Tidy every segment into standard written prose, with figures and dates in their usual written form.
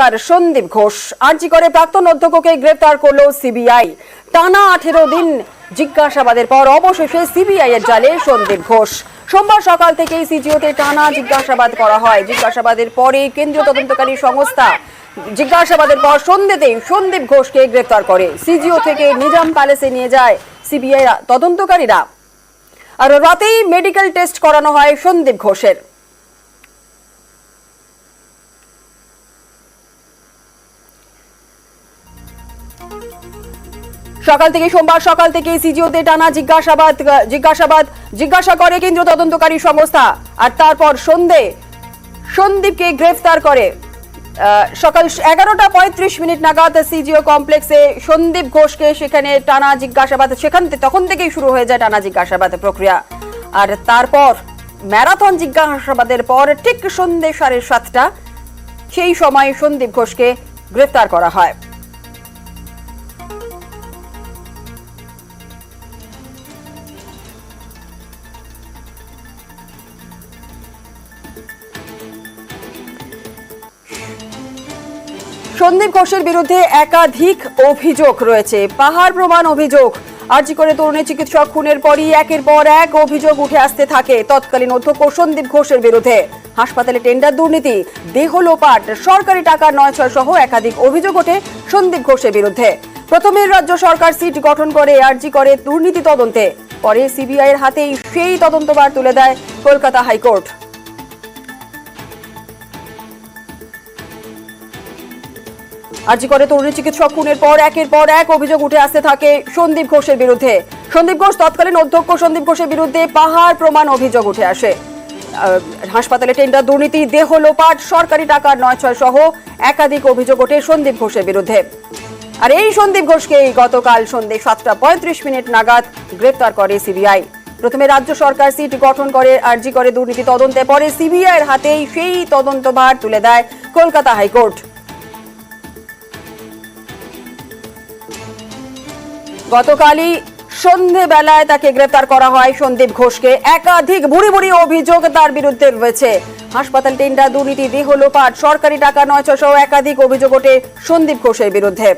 গ্রেফতার সন্দীপ ঘোষ। আরজি করে প্রাক্তন অধ্যক্ষকে গ্রেফতার করলো সিবিআই। টানা 18 দিন জিজ্ঞাসাবাদের পর অবশেষে সিবিআই এর জালে সন্দীপ ঘোষ। সোমবার সকাল থেকেই সিজিওতে টানা জিজ্ঞাসাবাদ করা হয়। জিজ্ঞাসাবাদের পরে কেন্দ্রীয় তদন্তকারী সংস্থা জিজ্ঞাসাবাদের পর সন্ধ্যেতেই সন্দীপ ঘোষকে গ্রেফতার করে। সিজিও থেকে নিজাম প্যালেসে নিয়ে যায় সিবিআই তদন্তকারীরা। আর রাতেই মেডিকেল টেস্ট করানো হয় সন্দীপ ঘোষের। সোমবার সকাল থেকে সিজিওতে টানা জিজ্ঞাসা করে কেন্দ্রীয় তদন্তকারী সংস্থা। আর তারপর সন্ধে সন্দীপকে গ্রেফতার করে। সকাল 11:35 নাগাদ সিজিও কমপ্লেক্সে সন্দীপ ঘোষকে সেখানে টানা জিজ্ঞাসাবাদ, তখন থেকেই শুরু হয়ে যায় টানা জিজ্ঞাসাবাদ প্রক্রিয়া। আর তারপর ম্যারাথন জিজ্ঞাসাবাদের পর ঠিক সন্ধ্যে 7:30 সেই সময় সন্দীপ ঘোষকে গ্রেফতার করা হয়। সন্দীপ ঘোষের বিরুদ্ধে একাধিক অভিযোগ রয়েছে, পাহাড় প্রমাণ অভিযোগ। আরজি করে তরুণী চিকিৎসক খুনের পরই একের পর এক অভিযোগ উঠে আসতে থাকে তৎকালীন অধ্যক্ষ সন্দীপ ঘোষের বিরুদ্ধে। হাসপাতালে টেন্ডার দুর্নীতি, দেহ লোপাট, সরকারি টাকা 9-6 সহ একাধিক অভিযোগ ওঠে সন্দীপ ঘোষের বিরুদ্ধে। প্রথমে রাজ্য সরকার সিট গঠন করে আরজি করে দুর্নীতি তদন্তে, পরে সিবিআই এর হাতেই সেই তদন্তভার তুলে দেয় কলকাতা হাইকোর্ট। আরজি করে তরুণী চিকিৎসক খুনের পর একের পর এক অভিযোগ উঠে আসতে থাকে সন্দীপ ঘোষের বিরুদ্ধে। সন্দীপ ঘোষ তৎকালীন অধ্যক্ষ সন্দীপ ঘোষের বিরুদ্ধে পাহাড় প্রমাণ অভিযোগ উঠে আসে। হাসপাতালে টেন্ডার দুর্নীতি, দেহ লোপাট, সরকারি টাকার 9-6 সহ একাধিক অভিযোগ ওঠে সন্দীপ ঘোষের বিরুদ্ধে। আর এই সন্দীপ ঘোষকে গতকাল সন্ধ্যে 7:35 নাগাদ গ্রেফতার করে সিবিআই। প্রথমে রাজ্য সরকার সিট গঠন করে আরজি করে দুর্নীতি তদন্তে, পরে সিবিআই এর হাতেই সেই তদন্তভার তুলে দেয় কলকাতা হাইকোর্ট। গতকালই সন্ধ্যেবেলায় তাকে গ্রেফতার করা হয় সন্দীপ ঘোষকে। একাধিক ভুরি অভিযোগ তার বিরুদ্ধে রয়েছে। হাসপাতাল টেন্ডার দুর্নীতি, দেহ লোপাট, সরকারি টাকা 9-6 সহ একাধিক অভিযোগ ওঠে সন্দীপ ঘোষের বিরুদ্ধে।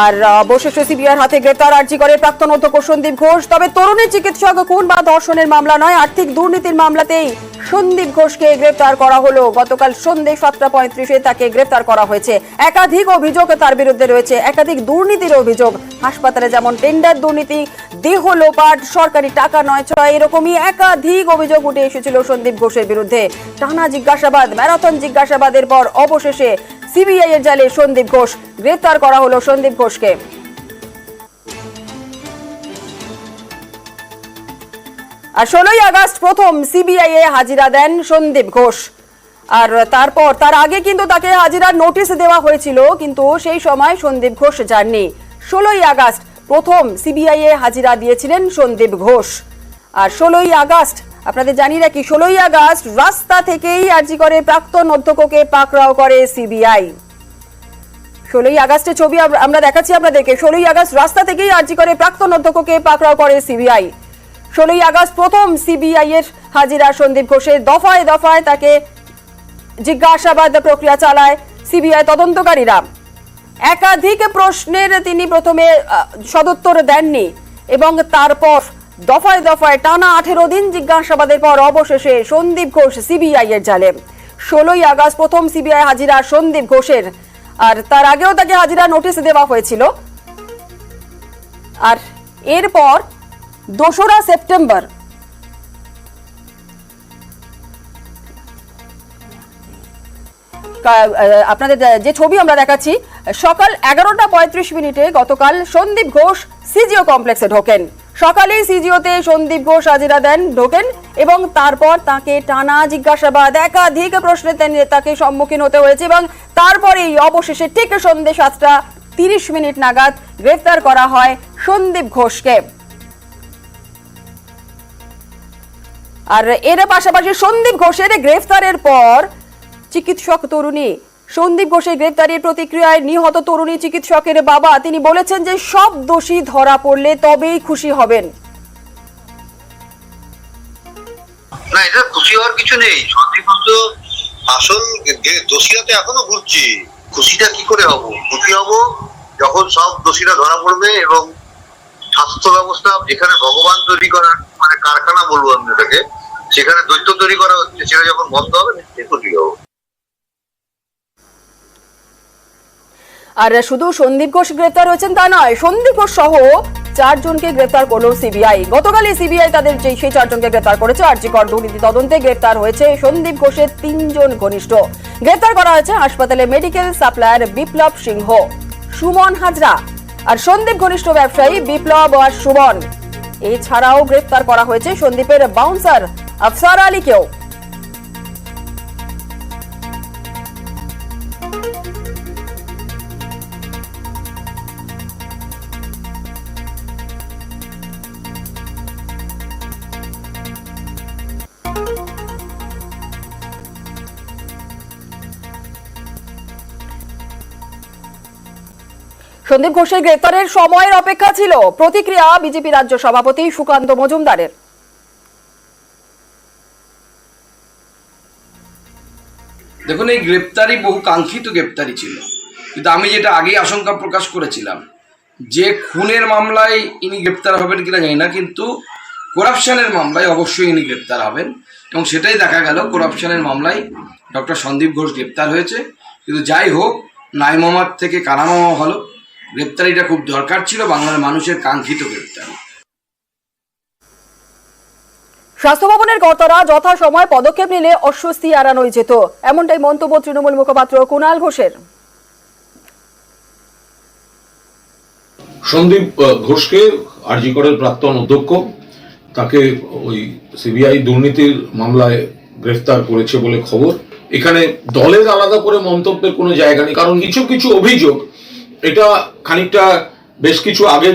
আর অবশেষে সিবিআইর হাতে গ্রেফতার আরজি করে প্রাক্তন অধ্যক্ষ সন্দীপ ঘোষ। তবে তরুণী চিকিৎসক খুন বা ধর্ষণের মামলা নয়, আর্থিক দুর্নীতির মামলাতেই সন্দীপ ঘোষকে গ্রেফতার করা হলো। গতকাল সন্ধ্যে 7:35 তাকে গ্রেফতার করা হয়েছে। একাধিক অভিযোগ তার বিরুদ্ধে রয়েছে, একাধিক দুর্নীতির অভিযোগ। হাসপাতালে যেমন টেন্ডার দুর্নীতি, দেহ লোপাট, সরকারি টাকা 9-6 এরকমই একাধিক অভিযোগ উঠে এসেছিল সন্দীপ ঘোষের বিরুদ্ধে। টানা জিজ্ঞাসাবাদ, ম্যারাথন জিজ্ঞাসাবাদের পর অবশেষে সিবিআই এর জালে সন্দীপ ঘোষ, গ্রেফতার করা হলো সন্দীপ ঘোষকে। আর 16ই আগস্ট প্রথম সিবিআই এ হাজিরা দেন সন্দীপ ঘোষ। আর তারপর তার আগে কিন্তু তাকে হাজিরার নোটিশ দেওয়া হয়েছিল, কিন্তু সেই সময় সন্দীপ ঘোষ যাননি। 16ই আগস্ট প্রথম সিবিআই এ হাজিরা দিয়েছিলেন সন্দীপ ঘোষ। আর 16ই আগস্ট আপনাদের জানিয়ে রাখি, 16ই আগস্ট রাস্তা থেকেই আরজি করে প্রাক্তন অধ্যক্ষকে পাকড়াও করে সিবিআই। 16ই আগস্টের ছবি আমরা দেখাচ্ছি আপনাদেরকে। 16ই আগস্ট রাস্তা থেকেই আরজি করে প্রাক্তন অধ্যক্ষকে পাকড়াও করে সিবিআই। 16ই আগস্ট প্রথম সিবিআই এর হাজিরা সন্দীপ ঘোষের। দফায় দফায় তাকে জিজ্ঞাসাবাদ প্রক্রিয়া চালায় সিবিআই তদন্তকারীরা। একাধিক প্রশ্নের তিনি প্রথমে সদুত্তর দেননি এবং তারপর দফায় দফায় টানা 18 দিন জিজ্ঞাসাবাদের পর অবশেষে সন্দীপ ঘোষ সিবিআই এর জালে। 16ই আগস্ট প্রথম সিবিআই হাজিরা সন্দীপ ঘোষের। আর তার আগেও তাকে হাজিরা নোটিশ দেওয়া হয়েছিল। আর এরপর 2রা সেপ্টেম্বর আপনাদের যে ছবি আমরা দেখাচ্ছি, সকাল 11:35 গতকাল সন্দীপ ঘোষ সিজিও কমপ্লেক্সে ঢোকেন। সকালেই সিজিওতে সন্দীপ ঘোষ হাজিরা ঢোকেন এবং তারপর তাকে টানা জিজ্ঞাসাবাদ, একাধিক প্রশ্নে তাকে সম্মুখীন হতে হয়েছে এবং তারপরেই অবশেষে ঠিক সন্ধ্যে 7:30 নাগাদ গ্রেফতার করা হয় সন্দীপ ঘোষকে। আর এর পাশাপাশি সন্দীপ ঘোষের গ্রেফতারের পর চিকিৎসক তরুণী সন্দীপ ঘোষের গ্রেফতারের প্রতিক্রিয়ায় নিহত তরুণী চিকিৎসকের বাবা তিনি বলেছেন যে সব দোষী ধরা পড়লে তবেই খুশি হবেন। না, এটা খুশি হওয়ার কিছু নেই। সন্দীপ ঘোষ আসল যে দোষীরা তো এখনো ঘুরছি। খুশিটা কি করে হবো? খুশি হবো যখন সব দোষীরা ধরা পড়বে এবং স্বাস্থ্য ব্যবস্থা যেখানে ভগবান তৈরি করার মানে কারখানা বলবো আমি এটাকে, সেখানে দৈত্য তৈরি করা হচ্ছে, সেটা যখন বন্ধ হবে নিশ্চয়ই খুশি হবো। আর শুধু সন্দীপ ঘোষ গ্রেপ্তার হয়েছেন তা নয়, সন্দীপ ঘোষ সহ 4 জনকে গ্রেপ্তার করলো সিবিআই। গতকালই সিবিআই তাদের সেই 4 জনকে গ্রেপ্তার করেছে। আরজি কর দুর্নীতি তদন্তে গ্রেপ্তার হয়েছে সন্দীপ ঘোষের 3 জন ঘনিষ্ঠ। গ্রেপ্তার করা হয়েছে হাসপাতালে মেডিকেল সাপ্লায়ার বিপ্লব সিংহ, সুমন হাজরা আর সন্দীপ ঘনিষ্ঠ ব্যবসায়ী বিপ্লব আর সুমন। এছাড়াও গ্রেপ্তার করা হয়েছে সন্দীপের বাউন্সার আফসার আলীকেও। সন্দীপ ঘোষের গ্রেপ্তারের সময়ের অপেক্ষা ছিল। প্রতিক্রিয়া বিজেপি রাজ্য সভাপতি সুকান্ত মজুমদারের। দেখুন, এই গ্রেপ্তারি বহু কাঙ্ক্ষিত গ্রেপ্তারি ছিল, কিন্তু আমি যেটা আগেই আশঙ্কা প্রকাশ করেছিলাম যে খুনের মামলায় ইনি গ্রেপ্তার হবেন কিনা জানি না, কিন্তু করাপশনের মামলায় অবশ্যই ইনি গ্রেপ্তার হবেন এবং সেটাই দেখা গেল। করাপশনের মামলায় ডক্টর সন্দীপ ঘোষ গ্রেপ্তার হয়েছে। কিন্তু যাই হোক, নাই মামার থেকে কানা মামা হলো। গ্রেপ্তারিটা খুব দরকার ছিল, বাংলার মানুষের কাঙ্ক্ষিত গ্রেপ্তারি। স্বাস্থ্য ভবনের কর্তারা যথাসময় পদক্ষেপ নিলে অস্বস্তি এড়ানোই যেত, এমনটাই মন্তব্য তৃণমূল মুখপাত্র কুণাল ঘোষের। সন্দীপ ঘোষকে আরজি করের প্রাক্তন অধ্যক্ষ, তাকে ওই সিবিআই দুর্নীতির মামলায় গ্রেফতার করেছে বলে খবর। এখানে দলের আলাদা করে মন্তব্যের কোনো জায়গা নেই, কারণ কিছু কিছু অভিযোগ এটা খানিকটা বেশ কিছু আগে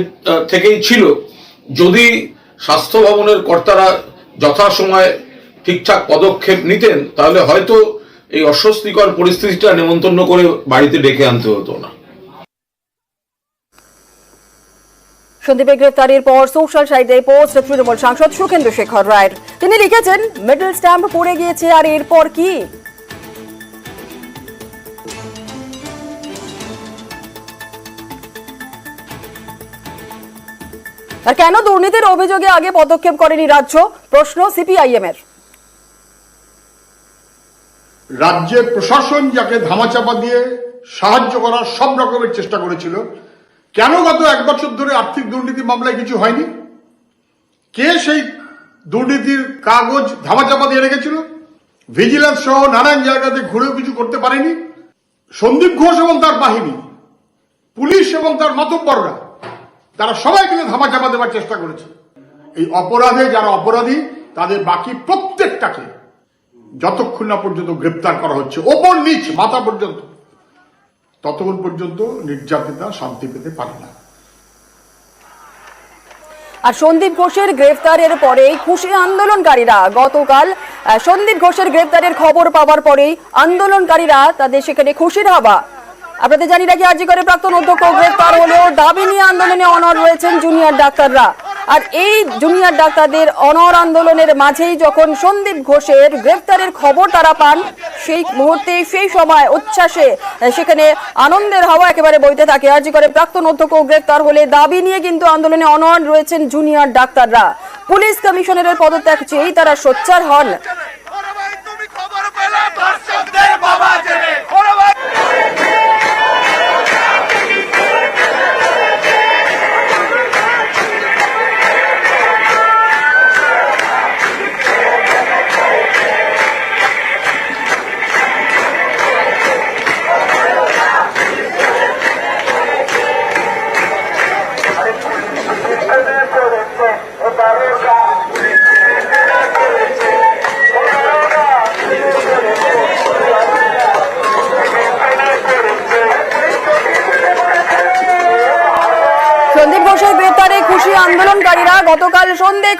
থেকেই ছিল। যদি স্বাস্থ্য ভবনের কর্তারা যথাসময়ে ঠিকঠাক পদক্ষেপ নিতেন তাহলে হয়তো এই অস্বস্তিকর পরিস্থিতিটা নেমন্তন্ন করে বাড়িতে ডেকে আনতে হতো না। সন্দীপের গ্রেফতারির পর সোশ্যাল সাইটে পোস্ট তৃণমূল সাংসদ সুখেন্দু শেখর রায়ের। তিনি লিখেছেন, মেডেল স্ট্যাম্প পড়ে গিয়েছে, আর এরপর কি? আর কেন দুর্নীতির অভিযোগে আগে পদক্ষেপ করেনি রাজ্য? প্রশ্ন সিপিআইএম এর। রাজ্যের প্রশাসন যাকে ধামাচাপা দিয়ে সাহায্য করার সব রকমের চেষ্টা করেছিল, কেন গত 1 বছর ধরে আর্থিক দুর্নীতি মামলায় কিছু হয়নি? কে সেই দুর্নীতির কাগজ ধামাচাপা দিয়ে রেখেছিল? ভিজিলেন্স সহ নানান জায়গাতে ঘুরেও কিছু করতে পারেনি। সন্দীপ ঘোষ এবং তার বাহিনী, পুলিশ এবং তার মাতব্বররা, তারা সবাই মিলে ধামাচাপা দেওয়ার চেষ্টা করেছে। এই অপরাধে যারা অপরাধী তাদের বাকি প্রত্যেকটাকে যতক্ষণ না পর্যন্ত গ্রেপ্তার করা হচ্ছে ওপর নিচ মাথা পর্যন্ত, ততক্ষণ পর্যন্ত নির্যাতিতা শান্তি পেতে পারে না। আর সন্দীপ ঘোষের গ্রেফতারের পরেই খুশি আন্দোলনকারীরা। গতকাল সন্দীপ ঘোষের গ্রেফতারের খবর পাওয়ার পরেই আন্দোলনকারীরা তাদের সেখানে খুশির হাওয়া। আপনাদের জানি রাখি, আরজি করে প্রাক্তন অধ্যক্ষ গ্রেফতার হলেও দাবি নিয়ে আন্দোলনে অনড় রয়েছেন জুনিয়র ডাক্তাররা। আর এই জুনিয়র ডাক্তারদের অনড় আন্দোলনের মাঝেই যখন সন্দীপ ঘোষের গ্রেফতারের খবর তারা পান, সেই মুহূর্তে সেই সময় উচ্ছ্বাসে সেখানে আনন্দের হাওয়া একেবারে বইতে থাকে। আরজি করে প্রাক্তন অধ্যক্ষ গ্রেফতার হলে দাবি নিয়ে কিন্তু আন্দোলনে অনড় রয়েছেন জুনিয়র ডাক্তাররা। পুলিশ কমিশনারের পদত্যাগ চেয়েই তারা সোচ্চার হন। সন্দীপ ঘোষের গ্রেপ্তারে খুশি আন্দোলনকারীরা। গতকাল সন্ধ্যে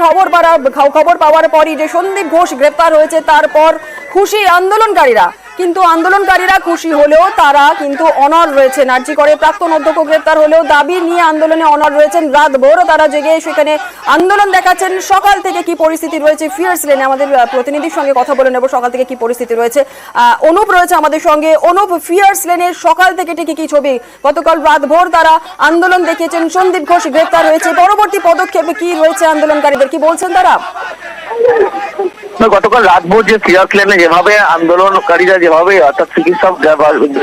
খবর পাওয়ার পরই যে সন্দীপ ঘোষ গ্রেপ্তার হয়েছে তারপর খুশি আন্দোলনকারীরা। কিন্তু আন্দোলনকারীরা খুশি হলেও তারা কিন্তু অনড় রয়েছেন। আরজি করে প্রাক্তন অধ্যক্ষ গ্রেপ্তার হলেও দাবি নিয়ে আন্দোলনে অনড় রয়েছেন। রাতভর তারা জেগে সেখানে আন্দোলন দেখাচ্ছেন। সকাল থেকে কি পরিস্থিতি রয়েছে ফিয়ার্স লেনে আমাদের প্রতিনিধির সঙ্গে কথা বলে নেব। সকাল থেকে কি পরিস্থিতি রয়েছে, অনুপ রয়েছে আমাদের সঙ্গে। অনুপ, ফিয়ার্স লেনের সকাল থেকে ঠিক কি ছবি? গতকাল রাতভর তারা আন্দোলন দেখিয়েছেন, সন্দীপ ঘোষ গ্রেপ্তার হয়েছে, পরবর্তী পদক্ষেপে কি রয়েছে আন্দোলনকারীদের, কি বলছেন তারা? গতকাল রাতভর যে ফিয়ার্স লেনে যেভাবে আন্দোলনকারীরা যেভাবে অর্থাৎ চিকিৎসক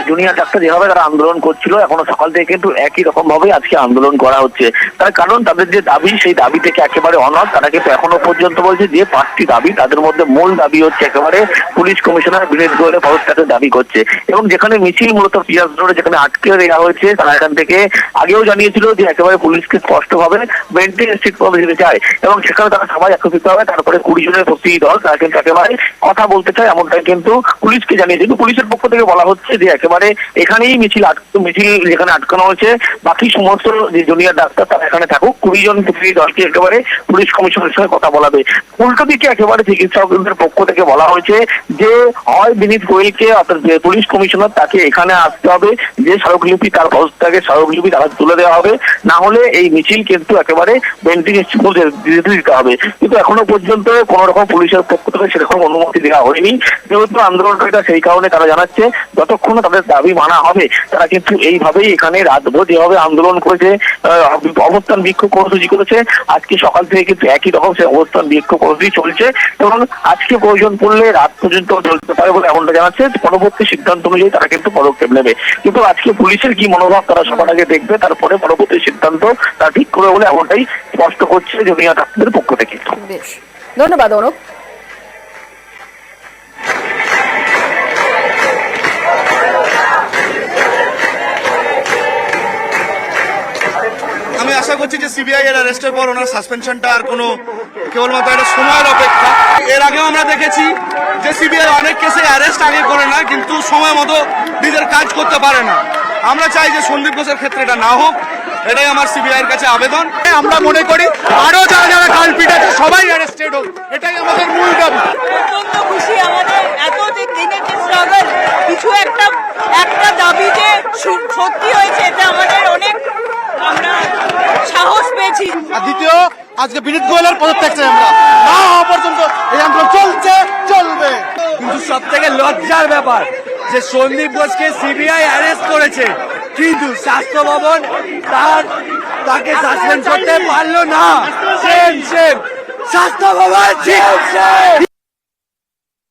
জুনিয়র ডাক্তার যেভাবে তারা আন্দোলন করছিল, এখনো সকাল থেকে কিন্তু একই রকম ভাবে আজকে আন্দোলন করা হচ্ছে। তার কারণ তাদের যে দাবি, সেই দাবি থেকে একেবারে অনড়। তারা কিন্তু এখনো পর্যন্ত বলছে যে 5টি দাবি, তাদের মধ্যে মূল দাবি হচ্ছে একেবারে পুলিশ কমিশনার বিনীত গোয়েলের পদত্যাগের দাবি করছে। এবং যেখানে মিছিল মূলত ফিয়ার্স রোডে যেখানে আটকে দেওয়া হয়েছে, তারা এখান থেকে আগেও জানিয়েছিল যে একেবারে পুলিশকে স্পষ্টভাবে মেনটেন স্ট্রিক্ট ভাবে যেতে চায় এবং সেখানে তারা সবাই একত্রিত হবে। তারপরে 20 জনের প্রতিনিধি দল তারা কিন্তু একেবারে কথা বলতে চায়, এমনটাই কিন্তু পুলিশকে জানিয়েছে। কিন্তু পুলিশের পক্ষ থেকে বলা হচ্ছে যে একেবারে এখানেই মিছিল যেখানে আটকানো হয়েছে, বাকি সমস্ত যে জুনিয়র ডাক্তার তারা এখানে থাকুক, 20 জন প্রতিনিধি দলকে একেবারে পুলিশ কমিশনের সঙ্গে কথা বলাবে। উল্টো দিকে একেবারে চিকিৎসকদের পক্ষ থেকে বলা হয়েছে যে হয় বিনীত গোয়েলকে অর্থাৎ যে পুলিশ কমিশনার তাকে এখানে আসতে হবে, যে স্মারকলিপি তার পদত্যাগের স্মারকলিপি তারা তুলে দেওয়া হবে, না হলে এই মিছিল কিন্তু একেবারে বেন্টিং দিতে হবে। কিন্তু এখনো পর্যন্ত কোন রকম পুলিশের পক্ষ থেকে সেরকম অনুমতি দেওয়া হয়নি। যেহেতু আন্দোলনকারীরা সেই কারণে তারা জানাচ্ছে যতক্ষণ তাদের দাবি মানা হবে তারা কিন্তু এইভাবেই এখানে রাতভর যেভাবে আন্দোলন করেছে, অবস্থান বিক্ষোভ কর্মসূচি করেছে, আজকে সকাল থেকে কিন্তু একই রকম সেই অবস্থান বিক্ষোভ কর্মসূচি চলছে এবং আজকে প্রয়োজন পড়লে রাত পর্যন্ত চলতে পারে বলে এমনটা জানাচ্ছে। পরবর্তী সিদ্ধান্ত অনুযায়ী তারা কিন্তু পদক্ষেপ নেবে। কিন্তু আজকে পুলিশের কি মনোভাব তারা সবার আগে দেখবে, তারপরে পরবর্তী সিদ্ধান্ত তারা ঠিক করবে বলে এমনটাই স্পষ্ট করছে জুনিয়র ডাক্তারদের পক্ষ থেকে। বেশ, ধন্যবাদ অনুপ। আমি আশা করছি যে সিবিআই এর অ্যারেস্টের পর ওনার সাসপেনশনটা আর কোনো কেবলমাত্র একটা সময়ের অপেক্ষা। এর আগেও আমরা দেখেছি যে সিবিআই অনেক কেসে অ্যারেস্ট আগে করে না, কিন্তু সময় মতো নিজের কাজ করতে পারে না। আমরা চাই যে সন্দীপ ঘোষের ক্ষেত্রে এটা না হোক, এটাই আমার সিবিআই এর কাছে আবেদন। আমরা মনে করি আরো যারা যারা কালপিট আছে সবাই অ্যারেস্টেড হোক, এটাই আমাদের মূল দাবি। অত্যন্ত খুশি, আমাদের এত দিনের যে স্ট্রাগল কিছু একটা দাবি যে সত্যি হয়েছে, এতে আমাদের অনেক আমরা সাহস পেয়েছি। আর দ্বিতীয়, আজকে বিনীত গোয়েলের পদত্যাগ চাই আমরা, না হওয়া পর্যন্ত এই আন্দোলন চলবে। কিন্তু সব থেকে লজ্জার ব্যাপার যে সন্দীপ ঘোষকে সিবিআই অ্যারেস্ট করেছে, কিন্তু স্বাস্থ্য ভবন তাকে সাসপেন্ড করতে পারলো না। স্বাস্থ্য ভবন